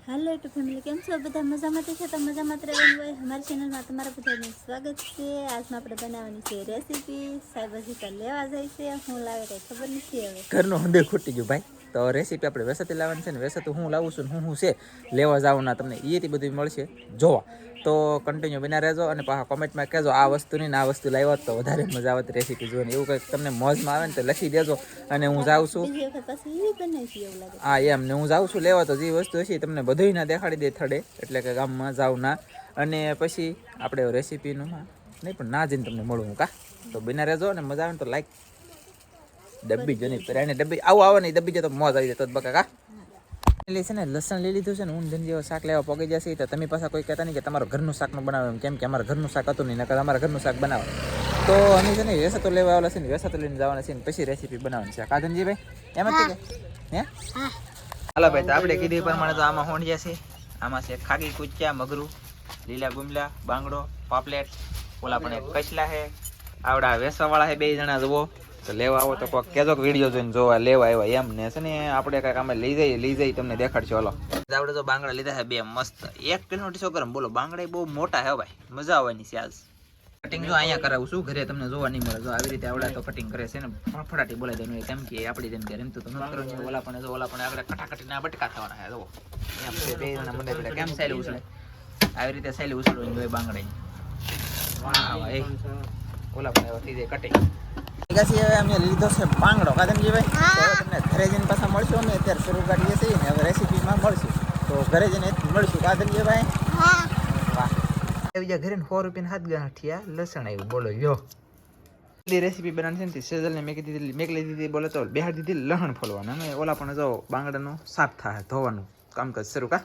Hello to family केम छो બધા મજામાં છે તો મજામાં જ રહેવાનું હોય અમારી ચેનલમાં તમારા બધાનું સ્વાગત છે આજમાં આપણે બનાવવાની છે રેસીપી સાહેબ હજી તો લેવા જાય છે હું લાવે કઈ ખબર નથી હવે ઘરનું હંધે ખૂટી ગયું ભાઈ તો રેસીપી આપણે વેસાથી લાવવાની છે ને વેસાતું હું લાવું છું હું છે લેવા જાવના તમને એથી બધું મળશે જોવા તો કન્ટિન્યુ બના રહેજો અને પાછા કોમેન્ટમાં કહેજો આ વસ્તુ નહીં ને આ વસ્તુ લાવ્યો તો વધારે મજા આવે રેસીપી જોવાની એવું કંઈક તમને મોજમાં આવે ને તો લખી દેજો અને હું જાઉં છું બીજી વખત પાછી એ બનાવી એવું લાગે હા એમ ને હું જાઉં છું લેવા તો જે વસ્તુ હશે તમને બધુંય ના દેખાડી દે થડે એટલે કે ગામમાં જાઉં ના અને પછી આપણે રેસીપીનું નહીં પણ ના જઈને તમને મળું હું કા તો બના રહેજો અને મજા આવે ને તો લાઈક ડબ્બી જની એને ડબ્બી આવું આવે નહીં ડબ્બી જતો મોજ આવી જાય તો બકા કા એટલે છે ને લસણ લઈ લીધું છે ને ઊંધ જેવો શાક લેવા પગી જશે તો તમે પાછા કોઈ કહેતા નહીં કે તમારું ઘરનું શાકનું બનાવે એમ કેમ કે અમારા ઘરનું શાક હતું નહીં નકર અમારા ઘરનું શાક બનાવે તો અમે છે ને વેસાતો લેવા આવેલા છે ને વેસાતો લઈને જવાના છે ને પછી રેસીપી બનાવવાની છે કાદનજી ભાઈ એમ જ કે હે હાલો ભાઈ તો આપણે કીધી પ્રમાણે તો આમાં હોંડિયા છે આમાં છે ખાગી કુચ્ચા મગરું લીલા ગુમલા બાંગડો પાપલેટ ઓલા પણ એક કચલા છે આવડા વેસવાવાળા છે 2 જણા જુઓ તો લેવા આવો તો કોક કેજો વિડીયો જોઈને જોવા લેવા આવ્યા એમ ને છે ને આપણે કાંઈક અમે લઈ જઈએ તમને દેખાડશો હાલો આપણે તો બાંગડા લીધા છે 2 મસ્ત 1 કિલો 200 ગ્રામ બોલો બાંગડા બહુ મોટા છે ભાઈ મજા આવવાની છે આજ કટિંગ જો અહીંયા કરાવું છું ઘરે તમને જોવા નહીં મળે જો આવી રીતે આવડા તો કટિંગ કરે છે ને ફટાફટી બોલાઈ દેવાનું કેમ કે આપણી જેમ કે રમતું તો ન કરવાનું ઓલા પણ આગળ કટાકટીના બટકા થવાના છે જો એમ છે 2 જણા મંડે પડે કેમ સાયલી ઉછળે આવી રીતે સાયલી ઉછળવાની હોય બાંગડા વાહ એ ઓલા પણ એવા થઈ જાય કટિંગ હવે અમે લીધો છે બાંગડો કાદનજી ભાઈ તો તમને ઘરે જઈને પાછા મળશું અમે અત્યારે શરૂ કાઢીએ છીએ ને હવે રેસીપીમાં મળશું તો ઘરે જઈને મળશું કાદનજી ભાઈ વાહ બીજા ઘરે 100 રૂપિયા હાથ ગાંઠિયા લસણ આવ્યું બોલો યો રેસીપી બનાવવાની છે ને સેજલને મેં દીધી બોલે તો બેહાડી દીધી લહણ ફોલવાનું અમે ઓલા પણ જો બાંગડાનું શાક થાય ધોવાનું કામકાજ શરૂ કા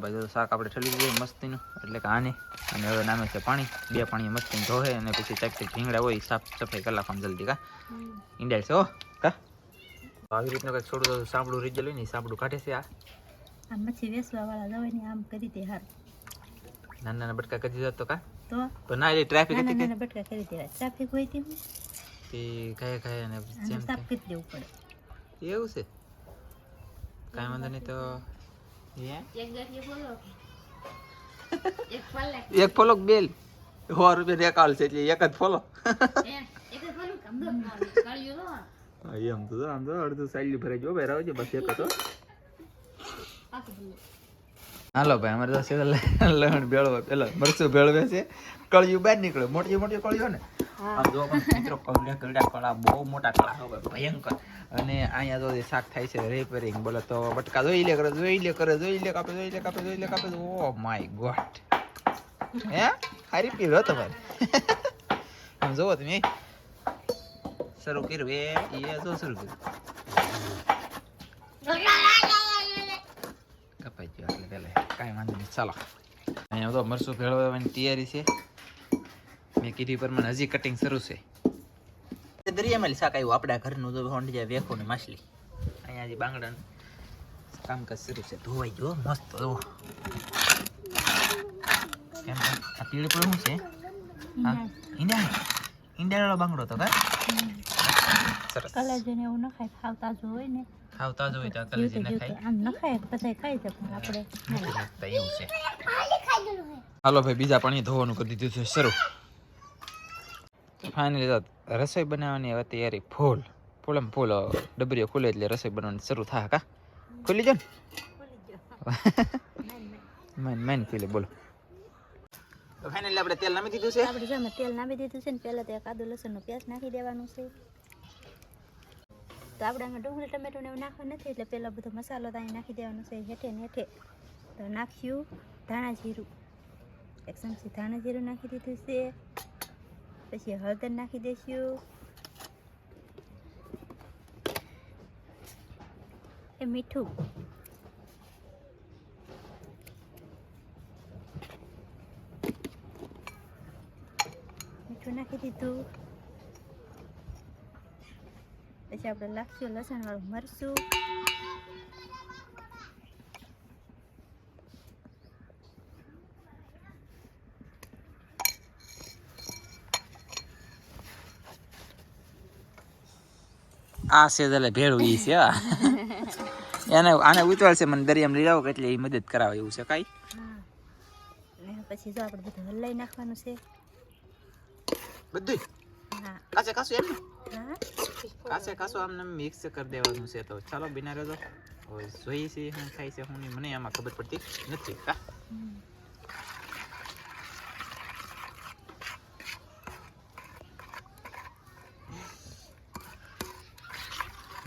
ભાઈ જો શાક આપણે ઠલી દીધું મસ્તીનું એટલે કે આને અને હવે નામે છે પાણી 2 પાણી મસ્તી ધોહે અને પછી ચાકથી ભીંગડા હોય સાફ સફાઈ કરી નાખવાનું જલ્દી કા ઈંડાળ છે હો કા આવી રીતનું કંઈક થોડું સાંભળું રીજલ હોય ને સાંભળું કાઢે છે આમ પછી વેસવા વાળા જવાય ને આમ કરી દે હાર નાના બટકા કરી દીધા તો કા તો ના એ ટ્રાફિક હતી નાના બટકા કરી દેવા ટ્રાફિક હોય તે કયા અને જેમ સાફ કરી દેવું પડે એવું છે કાંઈ વાંધો નહીં તો એક ફોલો બેલ 100 રૂપિયા રેકાલ છે એટલે એક જ ફોલો એમ તો આમ તો અડધું સાઈડ ભરાઈ ગયો ભાઈ રાવજો બસ એક હતો હાલો ભાઈ અમારે તો લહણ ભેળવા પેલા મરચું ભેળવે છે કળિયું બહાર નીકળે મોટી કળિયો ને આમ જો મિત્રો કળિયા કળા બહુ મોટા કળા હોય ભયંકર અને અહીંયા જો શાક થાય છે રિપેરિંગ બોલે તો બટકા જોઈ લે કાપે ઓ માય ગોડ હે હારી પીલો તમારે આમ જોવો તમે શરૂ કર્યું એ જો શરૂ કર્યું કપાઈ ગયો એટલે પેલા કાંઈ વાંધો નહીં ચાલો અહીંયા તો મરચું ભેળવવાની તૈયારી છે મેં કીધી પ્રમાણે હજી કટિંગ શરૂ છે દરિયામાં શાક આવ્યું આપણા ઘરનું તો હોંડી જાય વેખો ને માછલી અહીંયા હજી બાંગડાનું કામકાજ શરૂ છે ધોવાઈ ગયો મસ્ત જો કેમ આ પીળી પણ શું છે હા ઈંડાળો બાંગડો તો કા સરસ કલાજને એવું ન ખાય ખાવતા જ હોય ને ખાવતા જ હોય તો કલેજી ના ખાય આમ ન ખાય બધા ખાઈ જાય પણ આપણે નથી લાગતા એવું છે હાલો ભાઈ બીજા પાણી ધોવાનું કરી દીધું છે શરૂ ફાઇનલી રસોઈ બનાવવાની હવે તૈયારી ફૂલ ડબરીઓ ખુલે એટલે રસોઈ બનાવવાની શરૂ થાય કા ખુલી જો ને મેન ખુલે બોલો તો ફાઇનલી આપણે તેલ નાખી દીધું છે આપણે જો તેલ નાખી દીધું છે ને પહેલા તો આદુ લસણનો પેસ્ટ નાખી દેવાનું છે તો આપણે આમાં ડુંગળી ટમેટો ને એવું નાખવા નથી એટલે પહેલાં બધો મસાલો ત્યાં નાખી દેવાનો છે હેઠે ને હેઠે તો નાખ્યું ધાણા જીરું 1 ચમચી ધાણા જીરું નાખી દીધું છે પછી હળદર નાખી દઈશું એ મીઠું નાખી દીધું પછી આપણે નાખશું લસણ વાળું મરચું આ સેજલે ભેળું ઈ છે એને આને ઉતવાળ છે મને દરિયામાં લઈ જાવ એટલે એ મદદ કરાવે એવું છે કાંઈ. હા ને પછી જો આપણે બધું હલાઈ નાખવાનું છે. બધું હા કાસે કાસું એમ ને હા કાસે કાસું આમને મિક્સ કરી દેવાનું છે. તો ચાલો બિના રહેજો. હવે જોઈએ છે શું થાય છે શું નહીં મને આમાં ખબર પડતી નથી. કા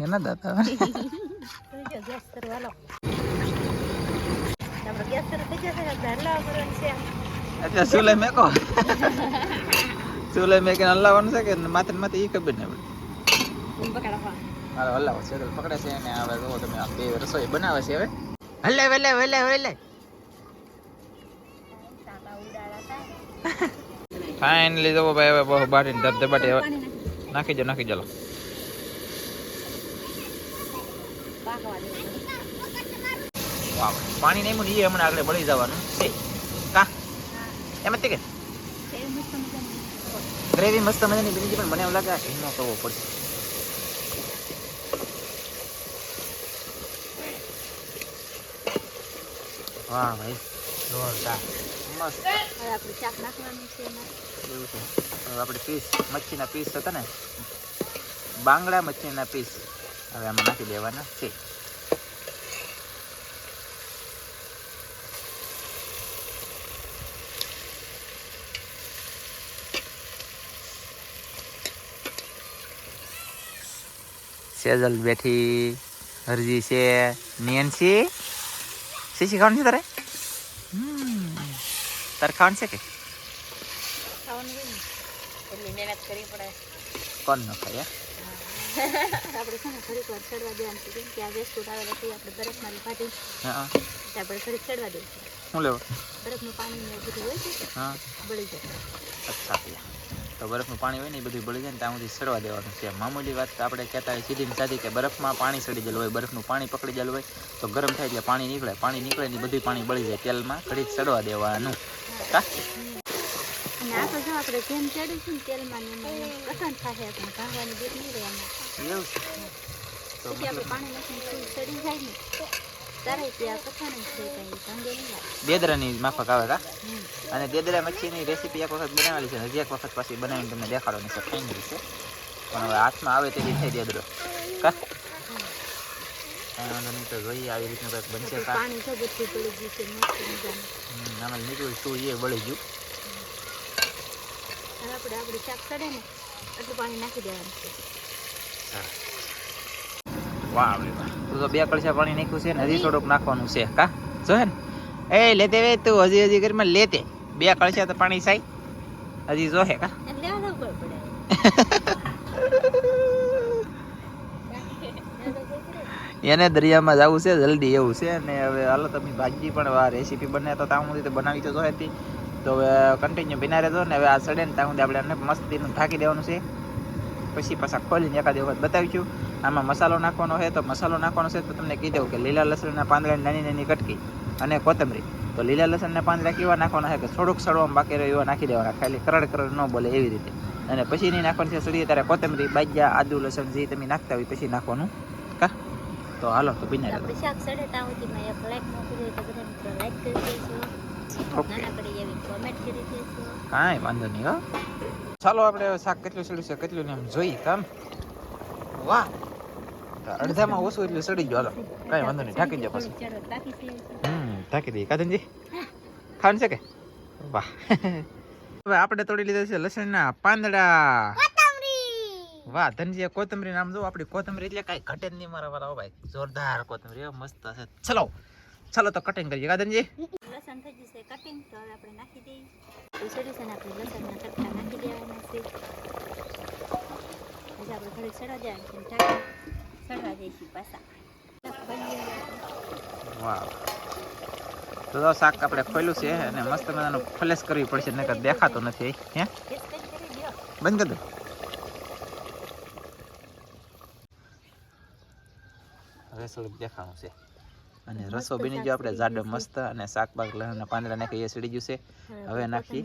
એના દાદા ગેસ કરો હાલો. આપણે ગેસ શરૂ થઈ જશે ને હલાવવા કરવાનું છે. એટલે સુલે મેકો સુલે મેકીને હલાવવાનું છે કે માથે માથે એ ખબર નહીં હાલો હલાવો છે પકડે છે ને હવે જો તમે આ બે રસોઈ બનાવે છે હવે હલે વેલે વેલે વેલે ફાઇનલી જો ભાઈ હવે બહુ બાટીને ધબધબાટી હવે નાખી દો ચાલો. વાહ પાણી નહીં મૂકી એ હમણાં આગળ બળી જવાનું છે કા એમ જ કે ગ્રેવી મસ્ત મજાની બની પણ મને એવું લાગે હિંગનો કરવો પડશે. વાહ ભાઈ જોરદાર મસ્ત. હવે આપણે શાક નાખવાનું છે એમાં. એવું છે હવે આપણે પીસ મચ્છીના પીસ હતા ને બાંગડા મચ્છીના પીસ હવે આમાં નાખી દેવાના છે. સેજલ બેઠી હરજી છે નિયનસી શીશી ખાવાનું છે તારે તારે ખાવાનું છે કે ખાવાનું હોય ને એટલી મહેનત કરવી પડે. કોણ ન ખાય આપણે છે ને ઘડીક વાર ચડવા દેવાનું છે કેમ કે આ વેસ્ટ આવે એટલે આપણે બરફમાં કાઢી હા એટલે આપણે ઘડીક ચડવા દેવું છે. શું લેવો બરફનું પાણી ને બધું હોય છે હા બળી જાય. અચ્છા તો બરફનું પાણી હોય ને એ બધું બળી જાય ને ત્યાં સુધી સડવા દેવાનું છે. મામૂલી વાત તો આપણે કહેતા હોય સીધી ને સાદી કે બરફમાં પાણી સડી ગયેલું હોય બરફનું પાણી પકડી ગયેલું હોય તો ગરમ થાય એટલે પાણી નીકળે ને બધું પાણી બળી જાય તેલમાં ઘડીક સડવા દેવાનું. કા અને આ તો જો આપણે જેમ ચડીશું ને તેલમાં ને એમાં કઠણ થશે આપણે ભાંગવાની બીક નહીં રહે એમાં. એવું છે તો પછી આપણે પાણી નાખીને ફૂલ ચડી જાય ને ત્યારે ત્યાં કઠણ જ થઈ જાય ભાંગે નહીં લાગે. દેદરાની માફક આવે કા અને દેદરા મચ્છીની રેસીપી એક વખત બનાવેલી છે હજી એક વખત પાછી બનાવીને તમને દેખાડવાની છે ફાઇનલી છે પણ હવે હાથમાં આવે તેથી થઈ દેદરો કા વાંધો નહીં તો જોઈએ આવી રીતનું કંઈક બનશે કા પાણી તો બધું બળી ગયું છે મસ્ત મજાનું. આમાં નીકળ્યું શું એ બળી ગયું. હવે આપણે શાક ચડે ને એટલું પાણી નાખી દેવાનું છે. વાહ તું તો 2 કળશા પાણી નાખ્યું છે ને હજી થોડુંક નાખવાનું છે કા જો હે ને એ લેતે વે તું હજી ઘરમાં લેતે 2 કળશા તો પાણી સાઈ હજી જો હે કા એટલે આ ઉપર પડે. એને દરિયામાં જવું છે જલ્દી એવું છે અને હવે હાલો તમે ભાજી પણ આ રેસીપી બને તો ત્યાં સુધી બનાવી તો જોઈએ હતી તો હવે કન્ટિન્યુ બિના રહેજો ને હવે આ સડે ને ત્યાં સુધી આપણે મસ્તીનું ઢાંકી દેવાનું છે. પછી પાછા ખોલીને એકાદી વખત બતાવીશું. આમાં મસાલો નાખવાનો છે તો મસાલો નાખવાનો છે તો તમને કહી દઉં કે લીલા લસણના પાંદડાની નાની નાની કટકી અને કોથમરી. તો લીલા લસણના પાંદડા કેવા નાખવાના છે કે થોડુંક સડવામાં બાકી રહ્યો એવા નાખી દેવાના ખાલી કરડ ન બોલે એવી રીતે. અને પછી નહીં નાખવાની છે સડીએ ત્યારે કોથમરી બાજ્યા આદુ લસણ જે તમે નાખતા હોય પછી નાખવાનું કા. તો હાલો તો બિના આપણે શાક ચડે ત્યાં સુધીમાં એક લાઈક મોકલી હોય તો બધા મિત્રો લાઈક કરી દેજો. નાના કરી એવી કોમેન્ટ કરી દેજો. કાંઈ વાંધો નહીં હો. ચાલો આપણે શાક કેટલું સડ્યું છે કેટલું ને એમ જોઈ કામ. વાહ અડધામાં ઓછું એટલું સડી ગયો. હાલો કાંઈ વાંધો નહીં ઢાંકી દો પછી ઢાંકી દઈએ કાદનજી ખાવાનું છે કે વાહ. હવે આપણે તોડી લીધા છે લસણના પાંદડા. વાહ ધનજી કોથમરી નામ જો આપણી કોથમરી એટલે કાંઈ ઘટે જ નહીં મારા વાળા ભાઈ જોરદાર કોથમરી મસ્ત છે. ચલો તો કટિંગ કરીએ કાદનજી. લસણ થઈ જશે કટિંગ તો હવે આપણે નાખી દઈએ. સડ્યું છે ને આપણે લસણના કટકા નાખી દેવાના છે. પછી આપણે ઘડીક સડવા જાય સડવા દઈશું પાછા. વાહ તો શાક આપણે ખોલ્યું છે અને મસ્ત મજાનું ફ્લેશ કરવી પડશે નકર દેખાતો નથી હે બંધ કરી દો. હવે થોડુંક દેખાણું છે અને રસો બની ગયો આપણે જાડો મસ્ત અને શાક બાગ લસણના પાંદડા નાખી એ સડી ગયું છે. હવે નાખી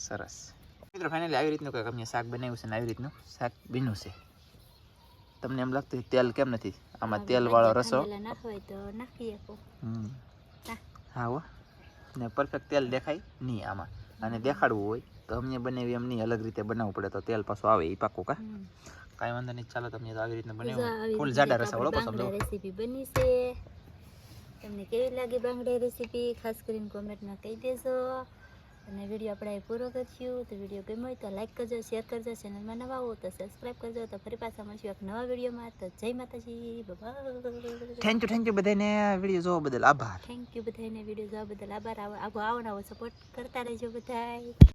સરસ મિત્રો ફાઇનલી આવી રીતનું કંઈક અમે શાક બનાવ્યું છે ને આવી રીતનું શાક બન્યું છે. તમને એમ લાગતું તેલ કેમ નથી આમાં તેલ વાળો રસો નાખવાય તો નાખી આપો. હા હો ને પરફેક્ટ તેલ દેખાય નહીં આમાં અને દેખાડવું હોય તો અમને બનાવી એમ નહીં અલગ રીતે બનાવવું પડે તો તેલ પાછું આવે એ પાકું કા કાંઈ વાંધો નહીં ચાલો તમને તો આવી રીતના બનાવ્યું ફૂલ જાડા રસા વાળો પસંદ રેસીપી બની છે. તમને કેવી લાગી બાંગડા રેસીપી ખાસ કરીને કોમેન્ટમાં કહી દેજો. અને વિડીયો આપણે પૂરો કરશું તો વિડીયો ગમ્યો હોય તો લાઈક કરજો, શેર કરજો, ચેનલમાં નવા હો તો સબસ્ક્રાઈબ કરજો. તો ફરી પાછા મળશું એક નવા વિડીયોમાં. તો જય માતાજી, બાય. થેન્ક યુ બધાને વિડીયો જોવા બદલ આભાર. થેન્ક યુ બધાને વિડીયો જોવા બદલ આભાર. આવો નવો સપોર્ટ કરતા રહેજો બધાય.